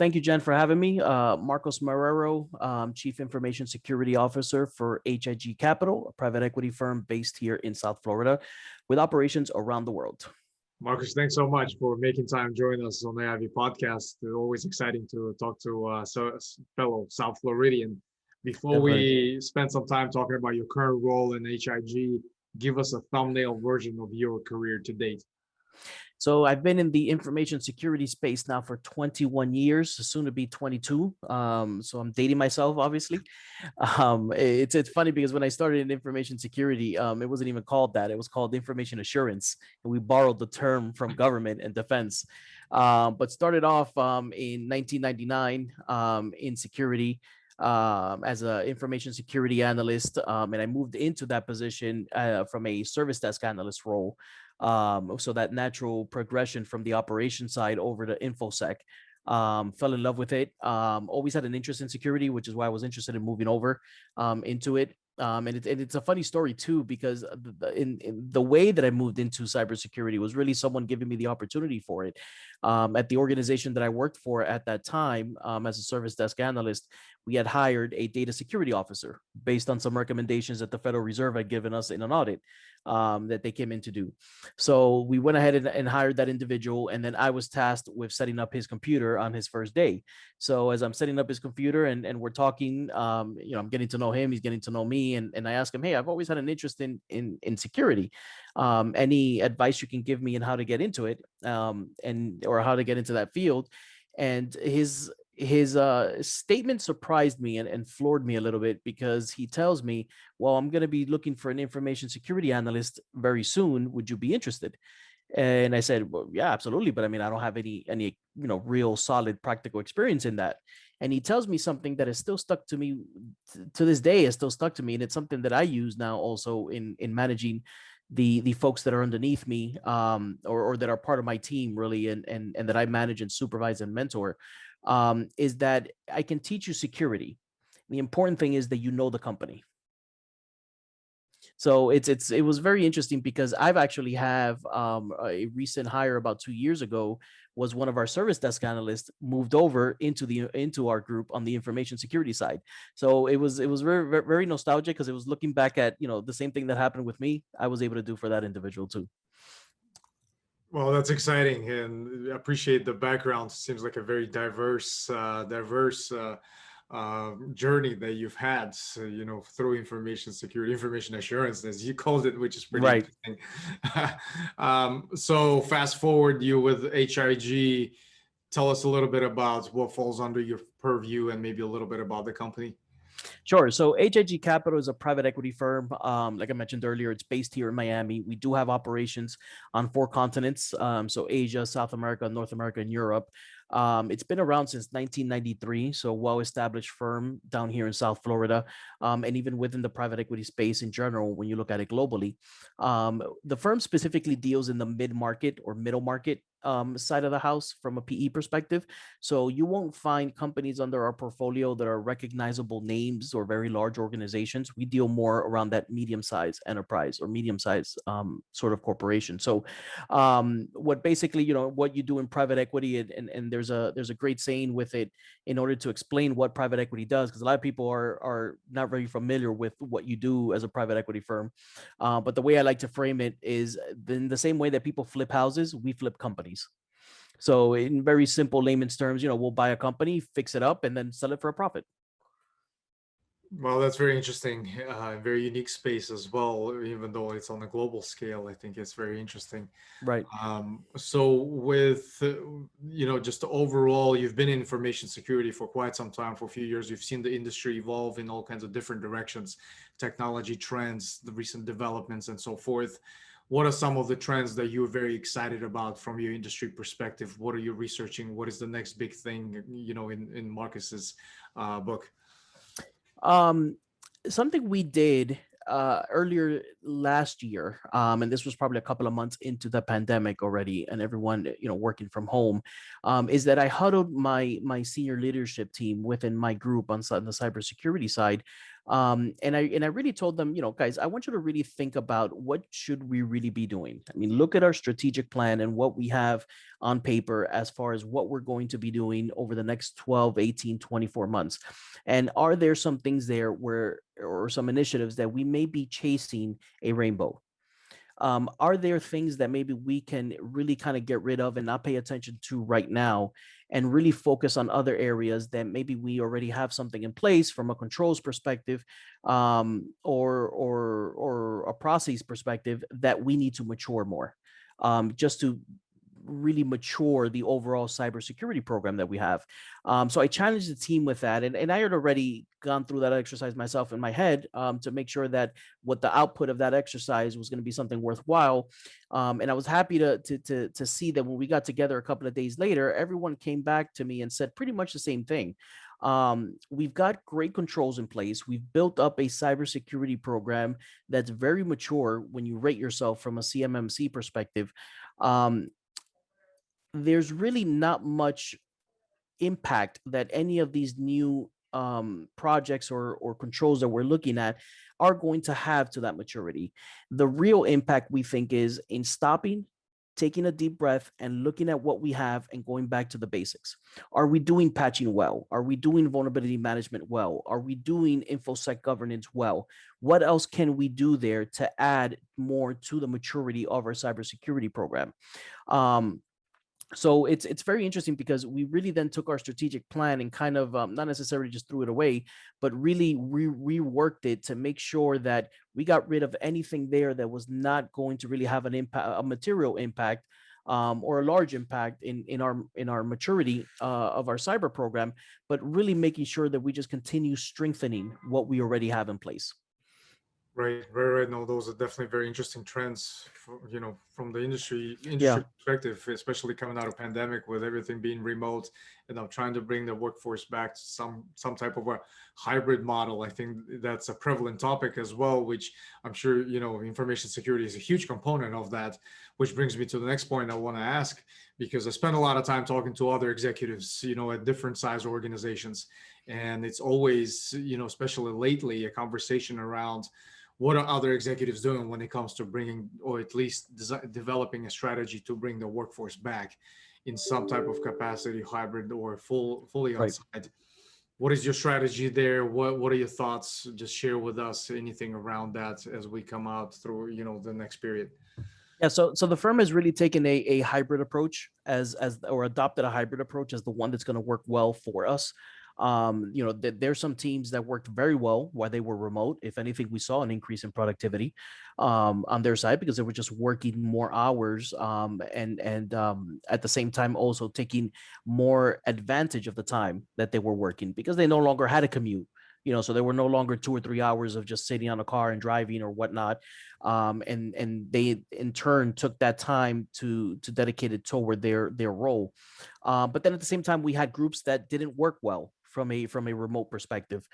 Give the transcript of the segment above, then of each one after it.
thank you, Jen, for having me. Marcos Marrero, Chief Information Security Officer for H.I.G. Capital, a private equity firm based here in South Florida with operations around the world. Marcus, thanks so much for making time joining us on the HIG podcast. It's always exciting to talk to fellow South Floridian. Before we spend some time talking about your current role in HIG, give us a thumbnail version of your career to date. So I've been in the information security space now for 21 years, soon to be 22. So I'm dating myself, obviously. It's funny because when I started in information security, it wasn't even called that. It was called information assurance. And we borrowed the term from government and defense. But started off in 1999 in security as an information security analyst. And I moved into that position from a service desk analyst role. So that natural progression from the operation side over to InfoSec, fell in love with it. Always had an interest in security, which is why I was interested in moving over into it. And it's a funny story too, because in the way that I moved into cybersecurity was really someone giving me the opportunity for it. At the organization that I worked for at that time, as a service desk analyst, we had hired a data security officer based on some recommendations that the Federal Reserve had given us in an audit that they came in to do. So we went ahead and hired that individual, and then I was tasked with setting up his computer on his first day. So as I'm setting up his computer and we're talking, I'm getting to know him, he's getting to know me, and I ask him, hey, I've always had an interest in security. Any advice you can give me in how to get into it, or how to get into that field? And his statement surprised me and floored me a little bit, because he tells me, well, I'm going to be looking for an information security analyst very soon. Would you be interested? And I said, well, yeah, absolutely. But I mean, I don't have any real solid practical experience in that. And he tells me something that is still stuck to me to this day, is still stuck to me. And it's something that I use now also in managing the folks that are underneath me, or that are part of my team really, and that I manage and supervise and mentor, is that I can teach you security. The important thing is that you know the company. So it was very interesting, because I've actually have a recent hire about 2 years ago was one of our service desk analysts moved over into our group on the information security side. So it was very, very, very nostalgic, because it was looking back at the same thing that happened with me, I was able to do for that individual too. Well, that's exciting, and I appreciate the background. Seems like a very diverse journey that you've had, through information security, information assurance, as you called it, which is pretty interesting. So fast forward, you with HIG, tell us a little bit about what falls under your purview and maybe a little bit about the company. Sure. So H.I.G. Capital is a private equity firm. Like I mentioned earlier, it's based here in Miami. We do have operations on 4 continents. So Asia, South America, North America, and Europe. It's been around since 1993, so well-established firm down here in South Florida, and even within the private equity space in general, when you look at it globally. The firm specifically deals in the mid-market or middle market side of the house from a PE perspective. So you won't find companies under our portfolio that are recognizable names or very large organizations. We deal more around that medium-sized enterprise or medium-sized sort of corporation. So what basically, what you do in private equity, and there's a great saying with it in order to explain what private equity does, because a lot of people are not very familiar with what you do as a private equity firm. But the way I like to frame it is in the same way that people flip houses, we flip companies. So in very simple layman's terms, we'll buy a company, fix it up, and then sell it for a profit. Well, that's very interesting, very unique space as well, even though it's on a global scale. I think it's very interesting. Right. So with, just overall, you've been in information security for quite some time, for a few years. You've seen the industry evolve in all kinds of different directions, technology trends, the recent developments, and so forth. What are some of the trends that you're very excited about from your industry perspective? What are you researching? What is the next big thing, in Marcus's book? Something we did earlier last year, and this was probably a couple of months into the pandemic already, and everyone working from home, is that I huddled my senior leadership team within my group on the cybersecurity side And I really told them, guys, I want you to really think about what should we really be doing. I mean, look at our strategic plan and what we have on paper as far as what we're going to be doing over the next 12, 18, 24 months. And are there some things there or some initiatives that we may be chasing a rainbow? Are there things that maybe we can really kind of get rid of and not pay attention to right now and really focus on other areas that maybe we already have something in place from a controls perspective, or a process perspective that we need to mature more, just to really mature the overall cybersecurity program that we have. So I challenged the team with that, and I had already gone through that exercise myself in my head, to make sure that what the output of that exercise was going to be something worthwhile. And I was happy to see that when we got together a couple of days later, everyone came back to me and said pretty much the same thing. We've got great controls in place. We've built up a cybersecurity program that's very mature when you rate yourself from a CMMC perspective. There's really not much impact that any of these new projects or controls that we're looking at are going to have to that maturity. The real impact, we think, is in stopping, taking a deep breath and looking at what we have and going back to the basics. Are we doing patching well? Are we doing vulnerability management well? Are we doing infosec governance well? What else can we do there to add more to the maturity of our cybersecurity program? So it's very interesting because we really then took our strategic plan and kind of, not necessarily just threw it away, but really reworked it to make sure that we got rid of anything there that was not going to really have an impact, a material impact, or a large impact in our maturity of our cyber program, but really making sure that we just continue strengthening what we already have in place. Right, right. No, those are definitely very interesting trends, from the industry Yeah, perspective, especially coming out of pandemic with everything being remote, trying to bring the workforce back to some type of a hybrid model. I think that's a prevalent topic as well, which I'm sure, information security is a huge component of that, which brings me to the next point I want to ask, because I spend a lot of time talking to other executives, at different size organizations. And it's always, especially lately, a conversation around what are other executives doing when it comes to bringing, or at least developing a strategy to bring the workforce back in some type of capacity, hybrid or fully on right. site. What is your strategy there? What are your thoughts? Just share with us anything around that as we come out through, the next period. Yeah, so the firm has really taken a hybrid approach or adopted a hybrid approach as the one that's going to work well for us. There's some teams that worked very well while they were remote. If anything, we saw an increase in productivity on their side because they were just working more hours, and at the same time also taking more advantage of the time that they were working because they no longer had a commute. So there were no longer 2 or 3 hours of just sitting on a car and driving or whatnot. And they in turn took that time to dedicate it toward their role. But then at the same time, we had groups that didn't work well from a remote perspective,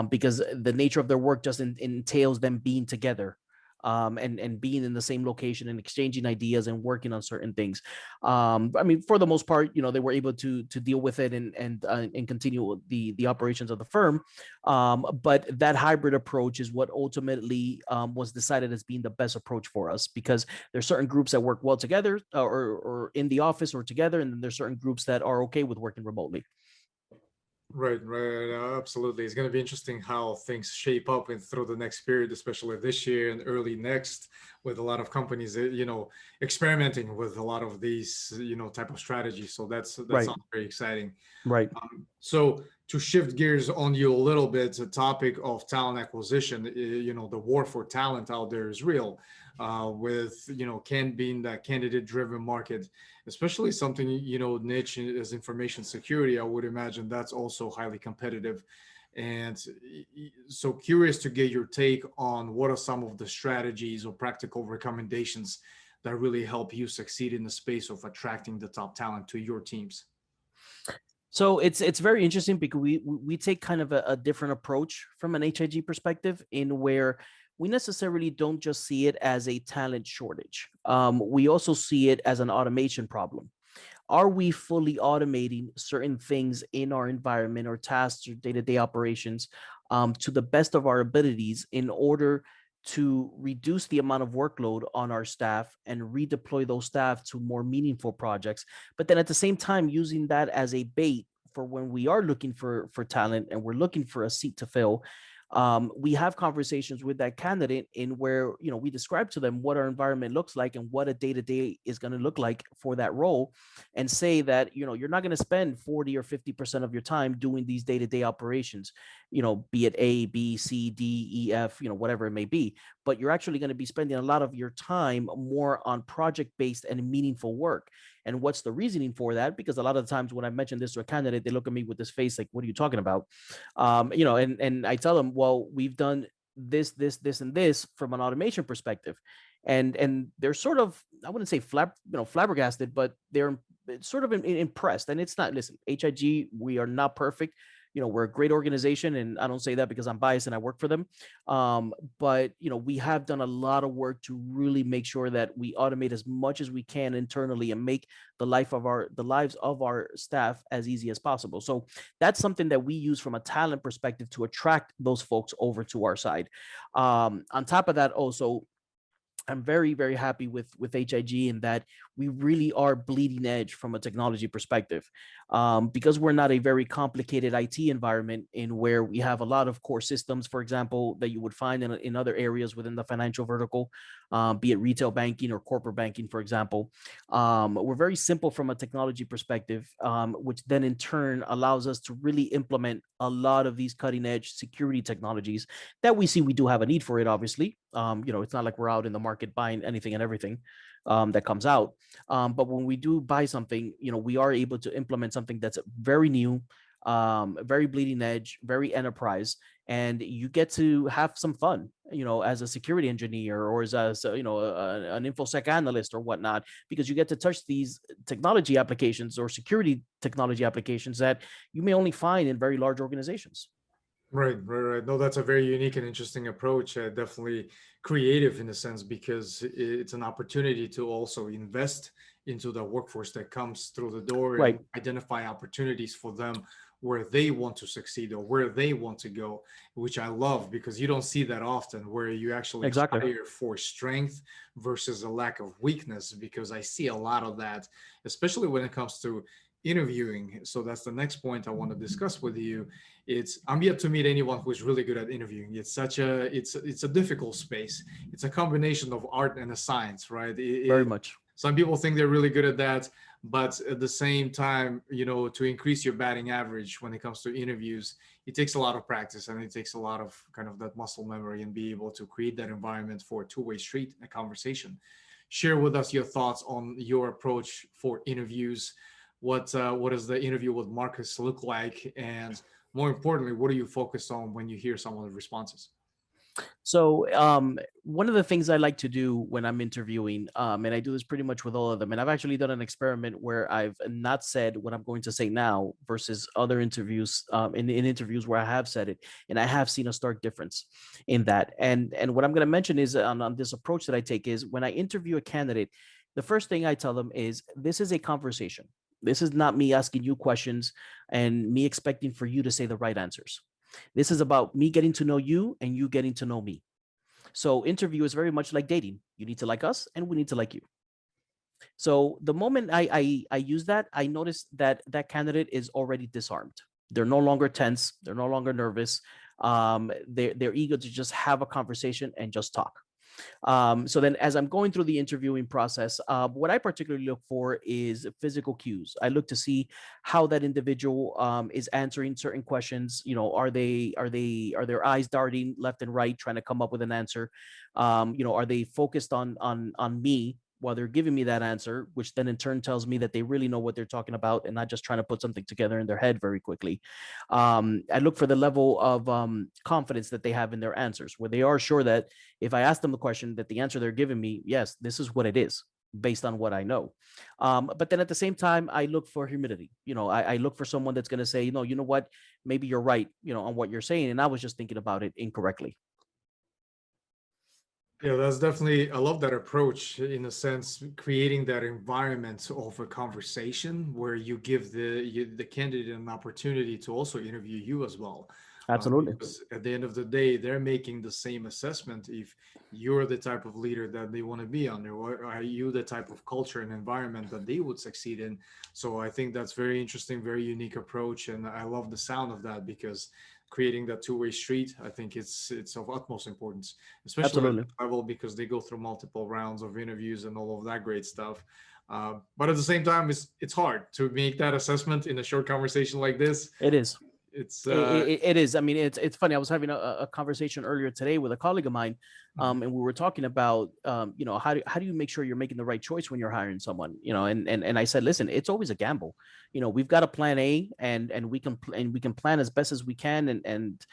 because the nature of their work just entails them being together, and being in the same location and exchanging ideas and working on certain things. I mean, for the most part, they were able to deal with it and continue the operations of the firm. But that hybrid approach is what ultimately was decided as being the best approach for us, because there's certain groups that work well together, or in the office or together, and then there's certain groups that are okay with working remotely. Right, right, absolutely. It's going to be interesting how things shape up through the next period, especially this year and early next, with a lot of companies, experimenting with a lot of these, type of strategies. So that Right, sounds very exciting. right. So to shift gears on you a little bit, the topic of talent acquisition, the war for talent out there is real, with, Ken being that candidate-driven market, especially something, niche as information security. I would imagine that's also highly competitive. And so curious to get your take on what are some of the strategies or practical recommendations that really help you succeed in the space of attracting the top talent to your teams. So it's very interesting because we take kind of a different approach from an HIG perspective, in where we necessarily don't just see it as a talent shortage. We also see it as an automation problem. Are we fully automating certain things in our environment or tasks or day-to-day operations, to the best of our abilities in order to reduce the amount of workload on our staff and redeploy those staff to more meaningful projects. But then at the same time, using that as a bait for when we are looking for talent and we're looking for a seat to fill, we have conversations with that candidate in where, you know, we describe to them what our environment looks like and what a day-to-day is going to look like for that role, and say that, you know, you're not going to spend 40 or 50% of your time doing these day-to-day operations, you know, be it A, B, C, D, E, F, you know, whatever it may be, but you're actually going to be spending a lot of your time more on project-based and meaningful work. And what's the reasoning for that? Because a lot of the times when I mention this to a candidate, they look at me with this face like, what are you talking about? You know, and I tell them, well, we've done this, and this from an automation perspective. And they're sort of, I wouldn't say flabbergasted, but they're sort of impressed. And it's not, listen, HIG, we are not perfect. You know, we're a great organization, and I don't say that because I'm biased and I work for them. But, you know, we have done a lot of work to really make sure that we automate as much as we can internally and make the lives of our staff as easy as possible. So that's something that we use from a talent perspective to attract those folks over to our side. On top of that, also, I'm very, very happy with HIG in that we really are bleeding edge from a technology perspective, because we're not a very complicated IT environment in where we have a lot of core systems, for example, that you would find in other areas within the financial vertical, be it retail banking or corporate banking, for example. We're very simple from a technology perspective, which then in turn allows us to really implement a lot of these cutting edge security technologies that we see we do have a need for it, obviously. You know, it's not like we're out in the market buying anything and everything that comes out. But when we do buy something, you know, we are able to implement something that's very new, very bleeding edge, very enterprise, and you get to have some fun, you know, as a security engineer or as a, you know, an infosec analyst or whatnot, because you get to touch these technology applications or security technology applications that you may only find in very large organizations. Right, right, right. No, that's a very unique and interesting approach. Definitely creative in a sense, because it's an opportunity to also invest into the workforce that comes through the door Right. and identify opportunities for them where they want to succeed or where they want to go, which I love because you don't see that often, where you actually Exactly. hire for strength versus a lack of weakness, because I see a lot of that, especially when it comes to interviewing. So that's the next point I want to discuss with you. It's I'm yet to meet anyone who's really good at interviewing. It's a difficult space. It's a combination of art and a science, right? Very much. Some people think they're really good at that, but at the same time, you know, to increase your batting average when it comes to interviews, it takes a lot of practice and it takes a lot of kind of that muscle memory and be able to create that environment for a two-way street, a conversation. Share with us your thoughts on your approach for interviews. What does the interview with Marcus look like, and more importantly, what are you focused on when you hear someone's responses? So one of the things I like to do when I'm interviewing, and I do this pretty much with all of them, and I've actually done an experiment where I've not said what I'm going to say now versus other interviews, in interviews where I have said it, and I have seen a stark difference in that. And what I'm going to mention is on this approach that I take is when I interview a candidate, the first thing I tell them is this is a conversation. This is not me asking you questions and me expecting for you to say the right answers. This is about me getting to know you and you getting to know me. So interview is very much like dating. You need to like us and we need to like you. So the moment I use that, I notice that that candidate is already disarmed. They're no longer tense. They're no longer nervous. They're eager to just have a conversation and just talk. So then as I'm going through the interviewing process, what I particularly look for is physical cues. I look to see how that individual is answering certain questions. You know, are their eyes darting left and right, trying to come up with an answer? You know, are they focused on me while they're giving me that answer, which then in turn tells me that they really know what they're talking about and not just trying to put something together in their head very quickly. I look for the level of confidence that they have in their answers, where they are sure that if I ask them the question, that the answer they're giving me, yes, this is what it is based on what I know. But then at the same time, I look for humility. You know, I look for someone that's going to say, you know what, maybe you're right, you know, on what you're saying. And I was just thinking about it incorrectly. Yeah, that's definitely, I love that approach in a sense, creating that environment of a conversation where you give the candidate an opportunity to also interview you as well. Absolutely. Because at the end of the day, they're making the same assessment if you're the type of leader that they want to be under, or are you the type of culture and environment that they would succeed in. So I think that's very interesting, very unique approach, and I love the sound of that, because creating that two-way street, I think it's of utmost importance, especially at Absolutely. that level, because they go through multiple rounds of interviews and all of that great stuff. But at the same time, it's hard to make that assessment in a short conversation like this. It is. It's It is. I mean, it's funny. I was having a conversation earlier today with a colleague of mine, Mhm. and we were talking about, how do you make sure you're making the right choice when you're hiring someone, and I said, listen, it's always a gamble. We've got a plan A, and we can plan as best as we can, and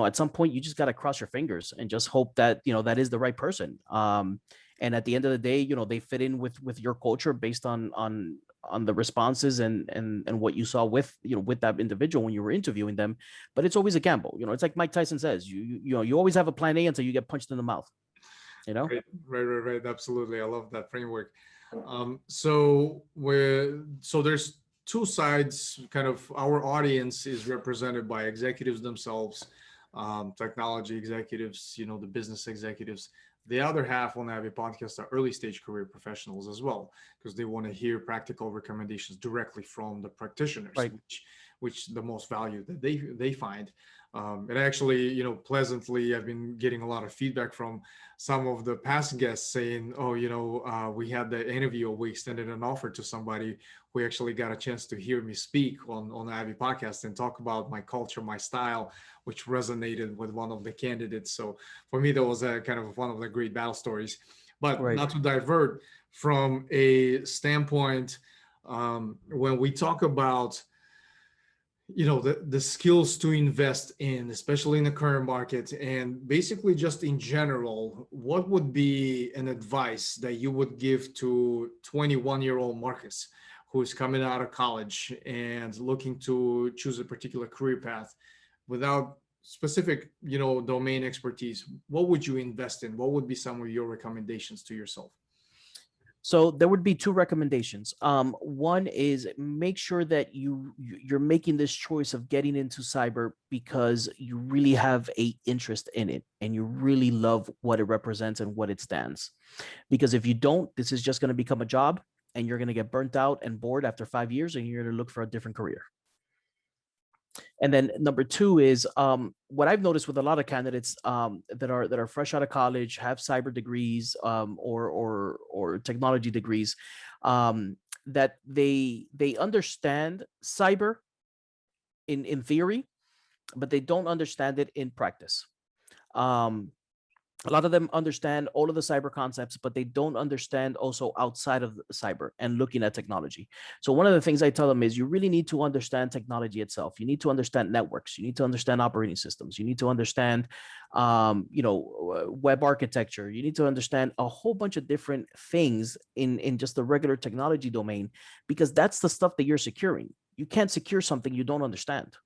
at some point you just got to cross your fingers and just hope that that is the right person. And at the end of the day, they fit in with your culture based on the responses and what you saw with that individual when you were interviewing them. But it's always a gamble. It's like Mike Tyson says, you always have a plan A until you get punched in the mouth. Right. Absolutely. I love that framework. So there's two sides. Kind of our audience is represented by executives themselves, technology executives, the business executives. The other half on the Abby podcast are early stage career professionals as well, because they want to hear practical recommendations directly from the practitioners, Right. which the most value that they find. And actually, pleasantly, I've been getting a lot of feedback from some of the past guests saying, "Oh, we had the interview, or we extended an offer to somebody who actually got a chance to hear me speak on the Ivy podcast and talk about my culture, my style, which resonated with one of the candidates." So for me, that was a kind of one of the great battle stories. But Right. not to divert from a standpoint, when we talk about the skills to invest in, especially in the current market, and basically just in general, what would be an advice that you would give to 21-year-old Marcus, who's coming out of college and looking to choose a particular career path without specific domain expertise? What would you invest in? What would be some of your recommendations to yourself? So there would be two recommendations. One is make sure that you're making this choice of getting into cyber because you really have a interest in it and you really love what it represents and what it stands. Because if you don't, this is just going to become a job and you're going to get burnt out and bored after 5 years and you're going to look for a different career. And then number two is what I've noticed with a lot of candidates that are fresh out of college, have cyber degrees or technology degrees, that they understand cyber in theory, but they don't understand it in practice. A lot of them understand all of the cyber concepts, but they don't understand also outside of cyber and looking at technology. So one of the things I tell them is you really need to understand technology itself. You need to understand networks. You need to understand operating systems. You need to understand, web architecture. You need to understand a whole bunch of different things in just the regular technology domain, because that's the stuff that you're securing. You can't secure something you don't understand.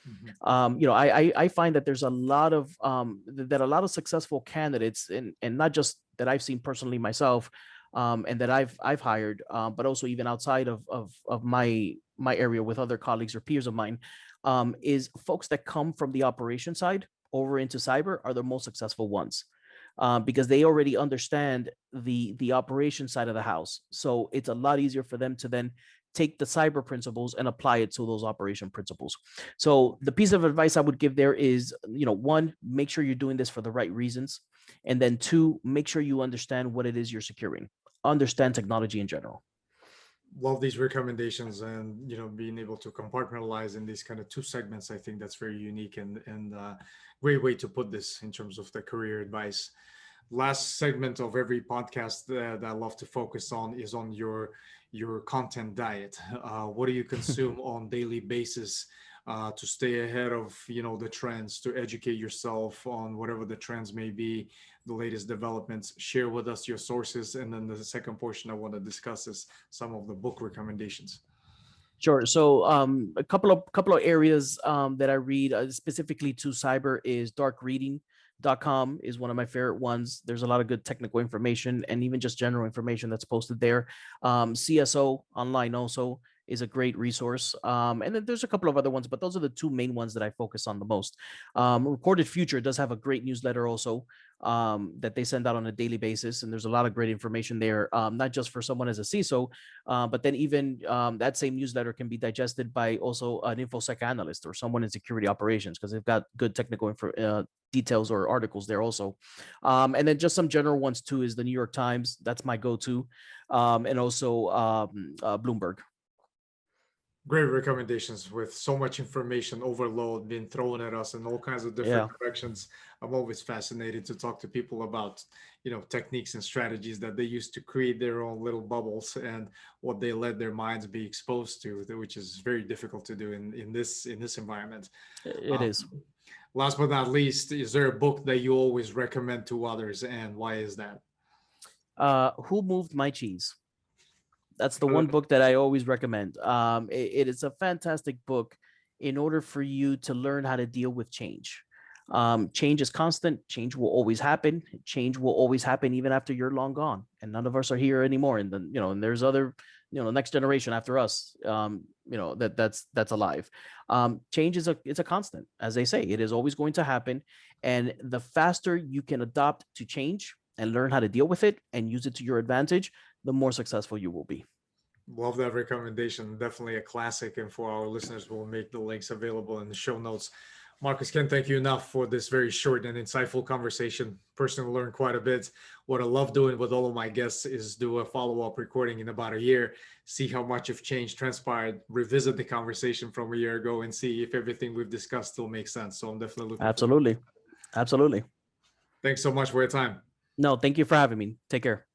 Mm-hmm. I find that there's a lot of successful candidates, and not just that I've seen personally myself, and that I've hired, but also even outside of my area with other colleagues or peers of mine, is folks that come from the operation side over into cyber are the most successful ones. Because they already understand the operation side of the house. So it's a lot easier for them to then take the cyber principles and apply it to those operation principles. So the piece of advice I would give there is, one, make sure you're doing this for the right reasons. And then two, make sure you understand what it is you're securing. Understand technology in general. Love these recommendations, and being able to compartmentalize in these kind of two segments. I think that's very unique and great way to put this in terms of the career advice. Last segment of every podcast that I love to focus on is on your content diet. What do you consume on daily basis to stay ahead of the trends, to educate yourself on whatever the trends may be, the latest developments? Share with us your sources, and then the second portion I want to discuss is some of the book recommendations. Sure. So a couple of areas that I read specifically to cyber is darkreading.com is one of my favorite ones. There's a lot of good technical information and even just general information that's posted there. CSO online also is a great resource. And then there's a couple of other ones, but those are the two main ones that I focus on the most. Recorded Future does have a great newsletter also, that they send out on a daily basis. And there's a lot of great information there, not just for someone as a CISO, but then even that same newsletter can be digested by also an InfoSec analyst or someone in security operations, because they've got good technical details or articles there also. And then just some general ones too is the New York Times. That's my go-to. And also Bloomberg. Great recommendations. With so much information overload being thrown at us in all kinds of different directions. I'm always fascinated to talk to people about, techniques and strategies that they use to create their own little bubbles and what they let their minds be exposed to, which is very difficult to do in this environment. It is. Last but not least, is there a book that you always recommend to others, and why is that? Who Moved My Cheese? That's the one book that I always recommend. It is a fantastic book in order for you to learn how to deal with change. Change is constant. Change will always happen. Change will always happen even after you're long gone, and none of us are here anymore. And then, and there's other, next generation after us, that's alive. Change is it's a constant, as they say. It is always going to happen, and the faster you can adopt to change and learn how to deal with it and use it to your advantage, the more successful you will be. Love that recommendation. Definitely a classic. And for our listeners, we'll make the links available in the show notes. Marcus, can't thank you enough for this very short and insightful conversation. Personally learned quite a bit. What I love doing with all of my guests is do a follow-up recording in about a year, see how much of change transpired, revisit the conversation from a year ago, and see if everything we've discussed still makes sense. So I'm definitely looking Absolutely. forward. Absolutely. Thanks so much for your time. No, thank you for having me. Take care.